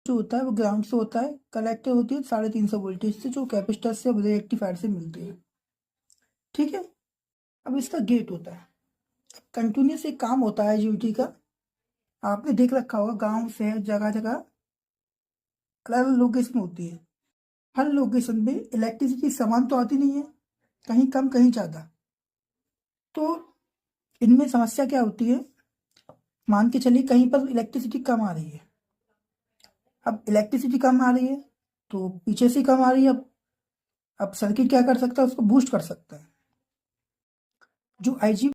जो होता है वो ग्राउंड से होता है, कलेक्टर होती है 350 वोल्टेज से, जो कैपेसिटर से और रेक्टिफायर से मिलती है। ठीक है। अब इसका गेट होता है। कंटिन्यूस एक काम होता है यूटी का, आपने देख रखा होगा गांव शहर जगह जगह अलग अलग लोकेशन होती है। हर लोकेशन पे इलेक्ट्रिसिटी समान तो आती नहीं है, कहीं कम कहीं ज़्यादा। तो इनमें समस्या क्या होती है, मान के चलिए कहीं पर इलेक्ट्रिसिटी कम आ रही है। अब इलेक्ट्रिसिटी कम आ रही है तो पीछे से कम आ रही है। अब सर्किट क्या कर सकता है, उसको बूस्ट कर सकता है। जो आईजी